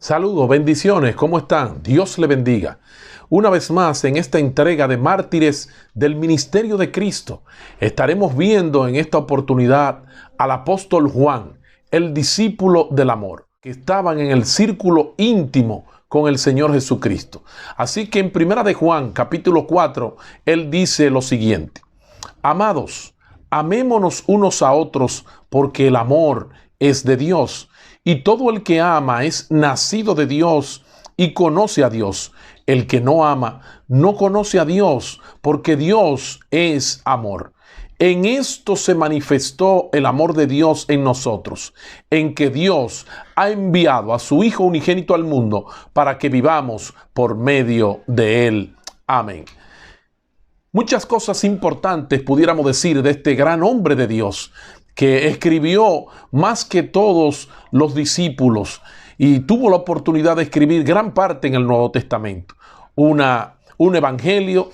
Saludos, bendiciones, ¿cómo están? Dios le bendiga. Una vez más en esta entrega de mártires del ministerio de Cristo, estaremos viendo en esta oportunidad al apóstol Juan, el discípulo del amor, que estaban en el círculo íntimo con el Señor Jesucristo. Así que en Primera de Juan, capítulo 4, él dice lo siguiente: Amados, amémonos unos a otros, porque el amor es de Dios. Y todo el que ama es nacido de Dios y conoce a Dios. El que no ama no conoce a Dios, porque Dios es amor. En esto se manifestó el amor de Dios en nosotros, en que Dios ha enviado a su Hijo unigénito al mundo para que vivamos por medio de Él. Amén. Muchas cosas importantes pudiéramos decir de este gran hombre de Dios, que escribió más que todos los discípulos y tuvo la oportunidad de escribir gran parte en el Nuevo Testamento. Un evangelio,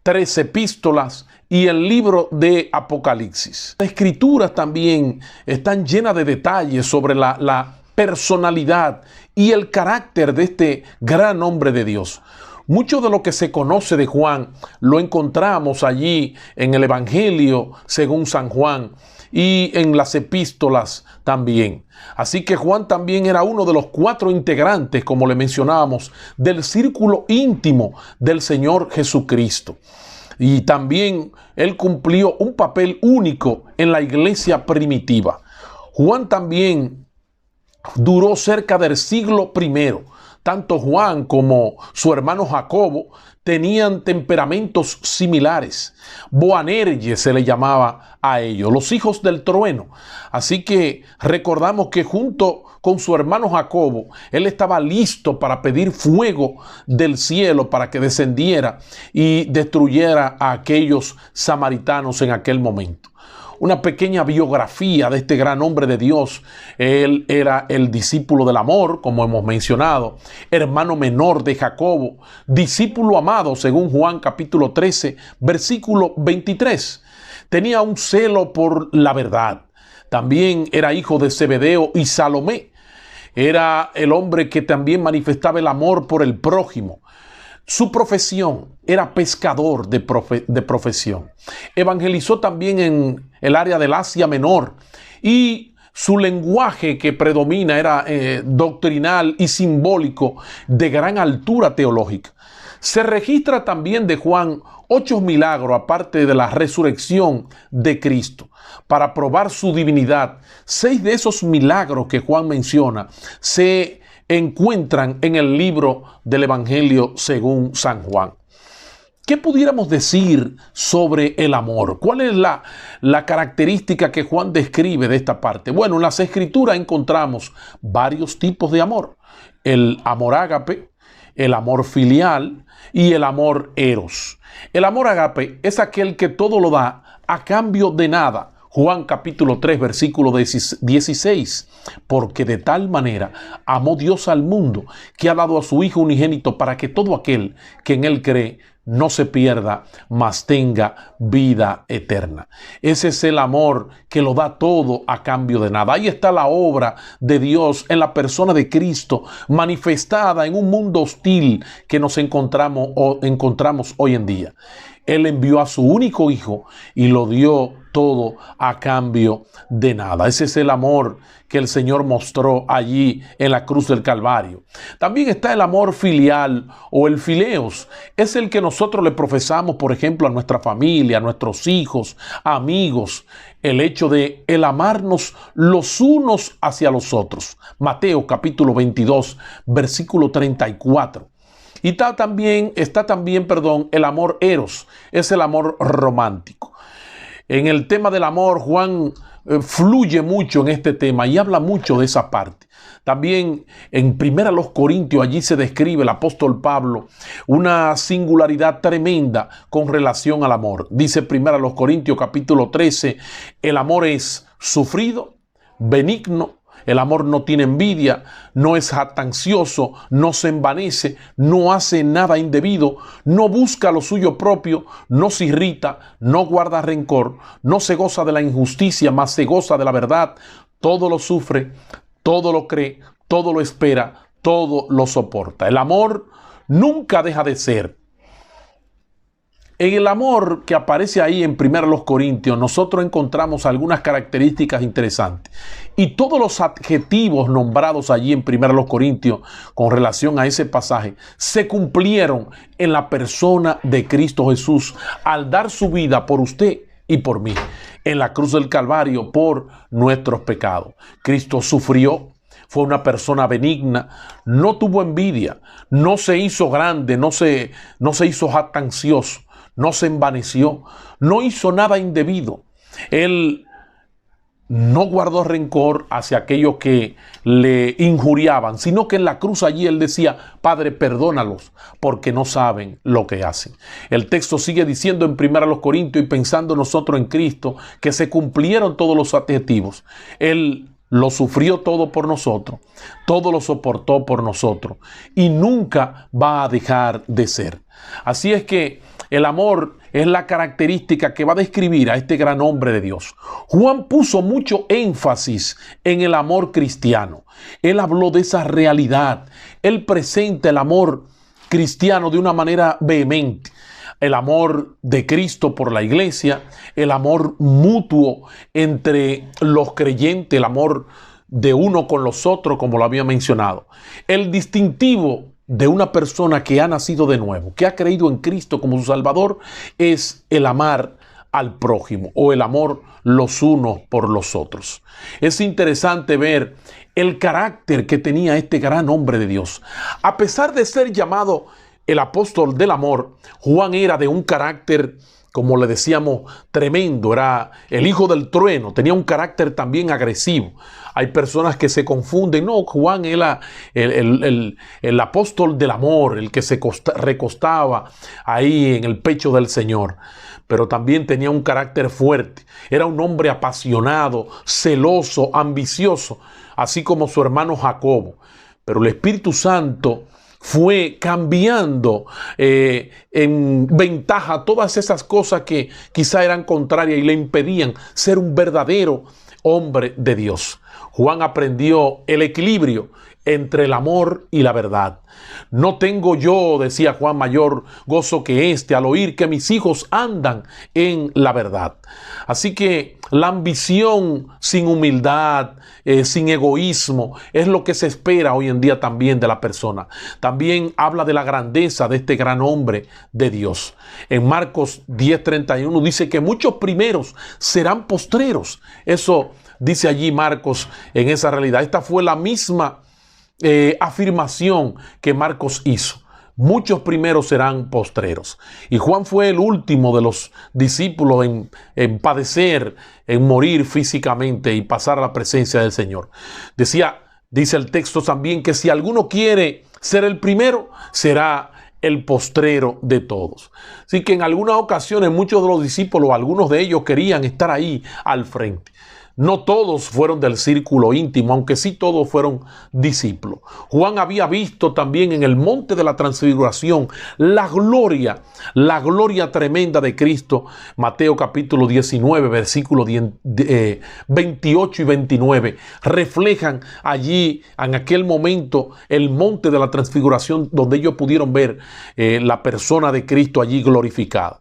3 epístolas y el libro de Apocalipsis. Las escrituras también están llenas de detalles sobre la personalidad y el carácter de este gran hombre de Dios. Mucho de lo que se conoce de Juan lo encontramos allí en el Evangelio según San Juan y en las epístolas también. Así que Juan también era uno de los 4 integrantes, como le mencionábamos, del círculo íntimo del Señor Jesucristo. Y también él cumplió un papel único en la iglesia primitiva. Juan también duró cerca del siglo I. Tanto Juan como su hermano Jacobo tenían temperamentos similares. Boanerges se le llamaba a ellos, los hijos del trueno. Así que recordamos que junto con su hermano Jacobo, él estaba listo para pedir fuego del cielo para que descendiera y destruyera a aquellos samaritanos en aquel momento. Una pequeña biografía de este gran hombre de Dios. Él era el discípulo del amor, como hemos mencionado, hermano menor de Jacobo, discípulo amado, según Juan capítulo 13, versículo 23. Tenía un celo por la verdad. También era hijo de Zebedeo y Salomé. Era el hombre que también manifestaba el amor por el prójimo. Su profesión era pescador de profesión. Evangelizó también en el área del Asia Menor y su lenguaje que predomina era doctrinal y simbólico de gran altura teológica. Se registra también de Juan 8 milagros aparte de la resurrección de Cristo. Para probar su divinidad, 6 de esos milagros que Juan menciona se encuentran en el libro del Evangelio según San Juan. ¿Qué pudiéramos decir sobre el amor? ¿Cuál es la característica que Juan describe de esta parte? Bueno, en las Escrituras encontramos varios tipos de amor. El amor ágape, el amor filial y el amor eros. El amor ágape es aquel que todo lo da a cambio de nada. Juan capítulo 3, versículo 16. Porque de tal manera amó Dios al mundo, que ha dado a su Hijo unigénito para que todo aquel que en él cree no se pierda, mas tenga vida eterna. Ese es el amor que lo da todo a cambio de nada. Ahí está la obra de Dios en la persona de Cristo, manifestada en un mundo hostil que nos encontramos hoy en día. Él envió a su único Hijo y lo dio todo a cambio de nada. Ese es el amor que el Señor mostró allí en la cruz del Calvario. También está el amor filial o el fileos. Es el que nosotros le profesamos, por ejemplo, a nuestra familia, a nuestros hijos, amigos. El hecho de el amarnos los unos hacia los otros. Mateo capítulo 22, versículo 34. Y está también, el amor eros, es el amor romántico. En el tema del amor, Juan fluye mucho en este tema y habla mucho de esa parte. También en 1 Corintios, allí se describe el apóstol Pablo una singularidad tremenda con relación al amor. Dice 1 Corintios capítulo 13, el amor es sufrido, benigno. El amor no tiene envidia, no es jactancioso, no se envanece, no hace nada indebido, no busca lo suyo propio, no se irrita, no guarda rencor, no se goza de la injusticia, mas se goza de la verdad. Todo lo sufre, todo lo cree, todo lo espera, todo lo soporta. El amor nunca deja de ser. En el amor que aparece ahí en 1 Corintios, nosotros encontramos algunas características interesantes. Y todos los adjetivos nombrados allí en 1 Corintios con relación a ese pasaje se cumplieron en la persona de Cristo Jesús al dar su vida por usted y por mí en la cruz del Calvario por nuestros pecados. Cristo sufrió. Fue una persona benigna, no tuvo envidia, no se hizo grande, no se hizo jactancioso, no se envaneció, no hizo nada indebido. Él no guardó rencor hacia aquellos que le injuriaban, sino que en la cruz allí él decía: Padre, perdónalos porque no saben lo que hacen. El texto sigue diciendo en 1 Corintios, y pensando nosotros en Cristo, que se cumplieron todos los adjetivos. Él lo sufrió todo por nosotros, todo lo soportó por nosotros y nunca va a dejar de ser. Así es que el amor es la característica que va a describir a este gran hombre de Dios. Juan puso mucho énfasis en el amor cristiano. Él habló de esa realidad. Él presenta el amor cristiano de una manera vehemente. El amor de Cristo por la iglesia, el amor mutuo entre los creyentes, el amor de uno con los otros, como lo había mencionado. El distintivo de una persona que ha nacido de nuevo, que ha creído en Cristo como su Salvador, es el amar al prójimo o el amor los unos por los otros. Es interesante ver el carácter que tenía este gran hombre de Dios. A pesar de ser llamado el apóstol del amor, Juan era de un carácter, como le decíamos, tremendo. Era el hijo del trueno, tenía un carácter también agresivo. Hay personas que se confunden. No, Juan era el apóstol del amor, el que se recostaba ahí en el pecho del Señor. Pero también tenía un carácter fuerte. Era un hombre apasionado, celoso, ambicioso, así como su hermano Jacobo. Pero el Espíritu Santo fue cambiando en ventaja todas esas cosas que quizá eran contrarias y le impedían ser un verdadero hombre de Dios. Juan aprendió el equilibrio entre el amor y la verdad. No tengo yo, decía Juan, mayor gozo que este al oír que mis hijos andan en la verdad. Así que la ambición sin humildad, sin egoísmo, es lo que se espera hoy en día también de la persona. También habla de la grandeza de este gran hombre de Dios. En Marcos 10:31 dice que muchos primeros serán postreros. Eso dice allí Marcos en esa realidad. Esta fue la misma afirmación que Marcos hizo. Muchos primeros serán postreros. Y Juan fue el último de los discípulos en padecer, en morir físicamente y pasar a la presencia del Señor. Dice el texto también que si alguno quiere ser el primero, será el postrero de todos. Así que en algunas ocasiones muchos de los discípulos, algunos de ellos querían estar ahí al frente. No todos fueron del círculo íntimo, aunque sí todos fueron discípulos. Juan había visto también en el monte de la transfiguración la gloria tremenda de Cristo. Mateo capítulo 19, versículos 28 y 29, reflejan allí en aquel momento el monte de la transfiguración donde ellos pudieron ver la persona de Cristo allí glorificada.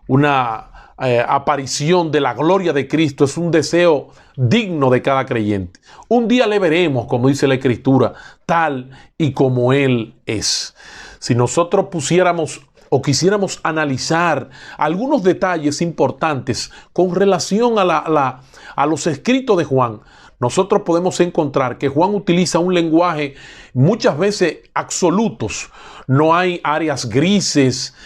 Una aparición de la gloria de Cristo es un deseo digno de cada creyente. Un día le veremos, como dice la Escritura, tal y como Él es. Si nosotros pusiéramos o quisiéramos analizar algunos detalles importantes con relación a los escritos de Juan, nosotros podemos encontrar que Juan utiliza un lenguaje muchas veces absolutos. No hay áreas grises,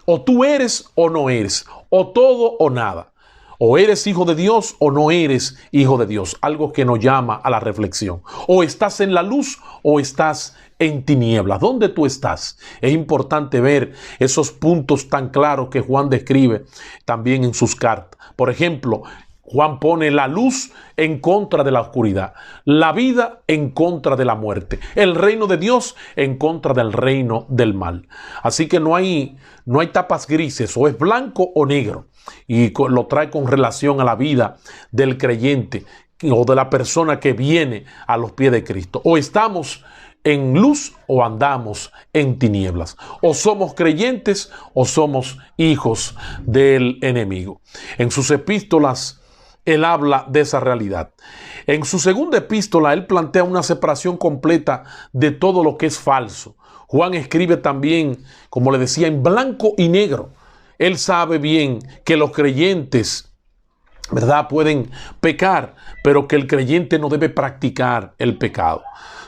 o tú eres o no eres, o todo o nada. O eres hijo de Dios o no eres hijo de Dios. Algo que nos llama a la reflexión. O estás en la luz o estás en tinieblas. ¿Dónde tú estás? Es importante ver esos puntos tan claros que Juan describe también en sus cartas. Por ejemplo, Juan pone la luz en contra de la oscuridad, la vida en contra de la muerte, el reino de Dios en contra del reino del mal. Así que no hay tapas grises, o es blanco o negro. Y lo trae con relación a la vida del creyente, o de la persona que viene a los pies de Cristo. O estamos en luz o andamos en tinieblas. O somos creyentes o somos hijos del enemigo. En sus epístolas él habla de esa realidad. En su segunda epístola él plantea una separación completa de todo lo que es falso. Juan escribe también, como le decía, en blanco y negro. Él sabe bien que los creyentes, ¿verdad?, pueden pecar, pero que el creyente no debe practicar el pecado.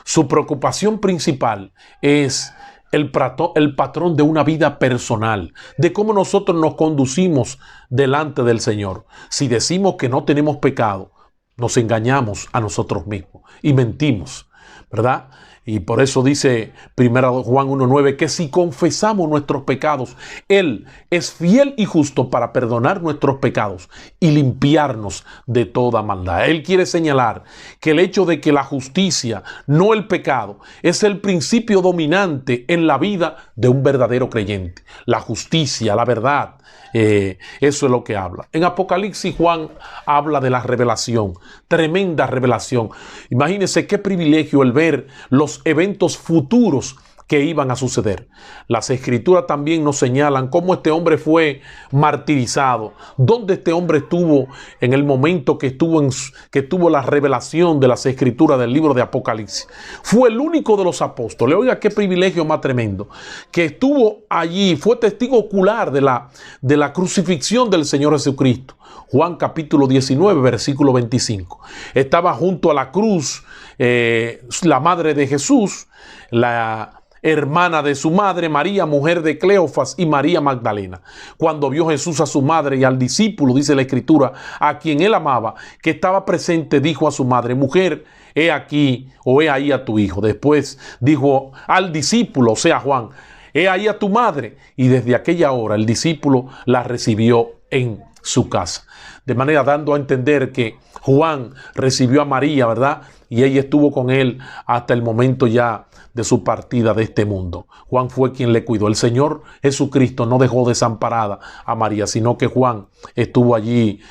Su preocupación principal es el patrón de una vida personal, de cómo nosotros nos conducimos delante del Señor. Si decimos que no tenemos pecado, nos engañamos a nosotros mismos y mentimos, ¿verdad? Y por eso dice 1 Juan 1:9 que si confesamos nuestros pecados, Él es fiel y justo para perdonar nuestros pecados y limpiarnos de toda maldad. Él quiere señalar que el hecho de que la justicia, no el pecado, es el principio dominante en la vida de un verdadero creyente. La justicia, la verdad, eso es lo que habla. En Apocalipsis Juan habla de la revelación, tremenda revelación. Imagínense qué privilegio el ver los eventos futuros que iban a suceder. Las escrituras también nos señalan cómo este hombre fue martirizado, dónde este hombre estuvo en el momento que tuvo la revelación de las escrituras del libro de Apocalipsis. Fue el único de los apóstoles, oiga qué privilegio más tremendo, que estuvo allí, fue testigo ocular de la crucifixión del Señor Jesucristo. Juan capítulo 19, versículo 25. Estaba junto a la cruz la madre de Jesús, la hermana de su madre, María, mujer de Cleofas, y María Magdalena. Cuando vio Jesús a su madre y al discípulo, dice la escritura, a quien él amaba, que estaba presente, dijo a su madre: mujer, he aquí o he ahí a tu hijo. Después dijo al discípulo, o sea, Juan: he ahí a tu madre. Y desde aquella hora el discípulo la recibió en su casa. De manera dando a entender que Juan recibió a María, ¿verdad? Y ella estuvo con él hasta el momento ya de su partida de este mundo. Juan fue quien le cuidó. El Señor Jesucristo no dejó desamparada a María, sino que Juan estuvo allí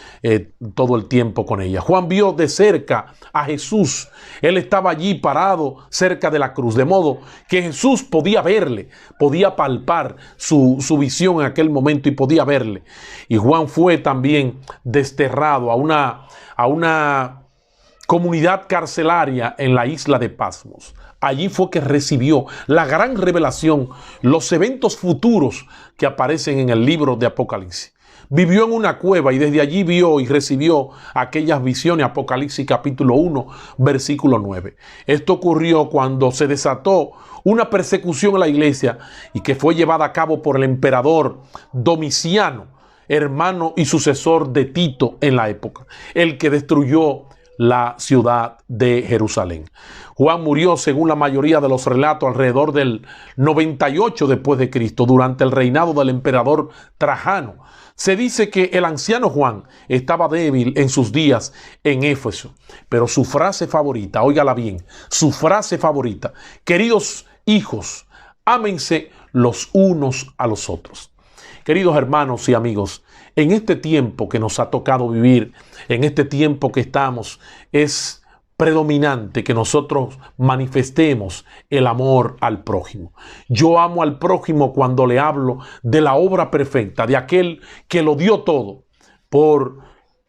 todo el tiempo con ella. Juan vio de cerca a Jesús. Él estaba allí parado cerca de la cruz, de modo que Jesús podía verle, podía palpar su visión en aquel momento y podía verle. Y Juan fue también desterrado a una comunidad carcelaria en la isla de Patmos. Allí fue que recibió la gran revelación, los eventos futuros que aparecen en el libro de Apocalipsis. Vivió en una cueva y desde allí vio y recibió aquellas visiones. Apocalipsis capítulo 1, versículo 9. Esto ocurrió cuando se desató una persecución en la iglesia y que fue llevada a cabo por el emperador Domiciano, hermano y sucesor de Tito en la época, el que destruyó la ciudad de Jerusalén. Juan murió, según la mayoría de los relatos, alrededor del 98 después de Cristo, durante el reinado del emperador Trajano. Se dice que el anciano Juan estaba débil en sus días en Éfeso, pero su frase favorita, óigala bien, su frase favorita: queridos hijos, ámense los unos a los otros. Queridos hermanos y amigos, en este tiempo que nos ha tocado vivir, en este tiempo que estamos, es predominante que nosotros manifestemos el amor al prójimo. Yo amo al prójimo cuando le hablo de la obra perfecta, de aquel que lo dio todo por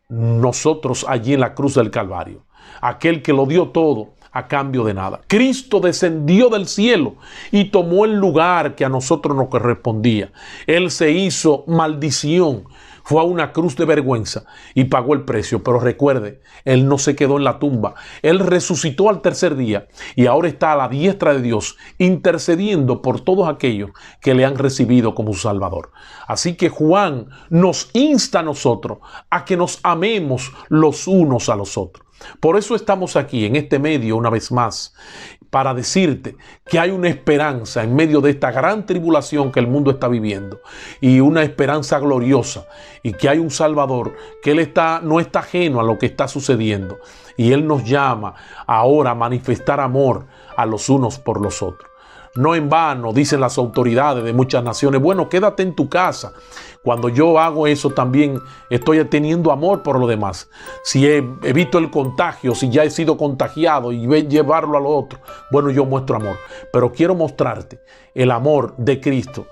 nosotros allí en la cruz del Calvario. Aquel que lo dio todo a cambio de nada. Cristo descendió del cielo y tomó el lugar que a nosotros nos correspondía. Él se hizo maldición, fue a una cruz de vergüenza y pagó el precio. Pero recuerde, Él no se quedó en la tumba. Él resucitó al tercer día y ahora está a la diestra de Dios, intercediendo por todos aquellos que le han recibido como Salvador. Así que Juan nos insta a nosotros a que nos amemos los unos a los otros. Por eso estamos aquí en este medio una vez más, para decirte que hay una esperanza en medio de esta gran tribulación que el mundo está viviendo, y una esperanza gloriosa, y que hay un Salvador, que Él no está ajeno a lo que está sucediendo, y Él nos llama ahora a manifestar amor a los unos por los otros. No en vano dicen las autoridades de muchas naciones: bueno, quédate en tu casa. Cuando yo hago eso también estoy teniendo amor por los demás. Si evito el contagio, si ya he sido contagiado y llevarlo a los otros, bueno, yo muestro amor. Pero quiero mostrarte el amor de Cristo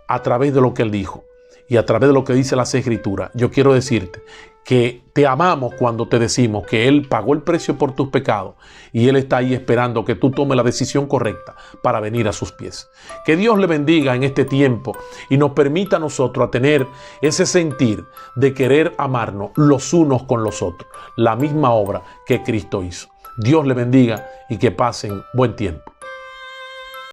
a través de lo que Él dijo y a través de lo que dice las Escrituras. Yo quiero decirte que te amamos cuando te decimos que Él pagó el precio por tus pecados y Él está ahí esperando que tú tomes la decisión correcta para venir a sus pies. Que Dios le bendiga en este tiempo y nos permita a nosotros a tener ese sentir de querer amarnos los unos con los otros, la misma obra que Cristo hizo. Dios le bendiga y que pasen buen tiempo.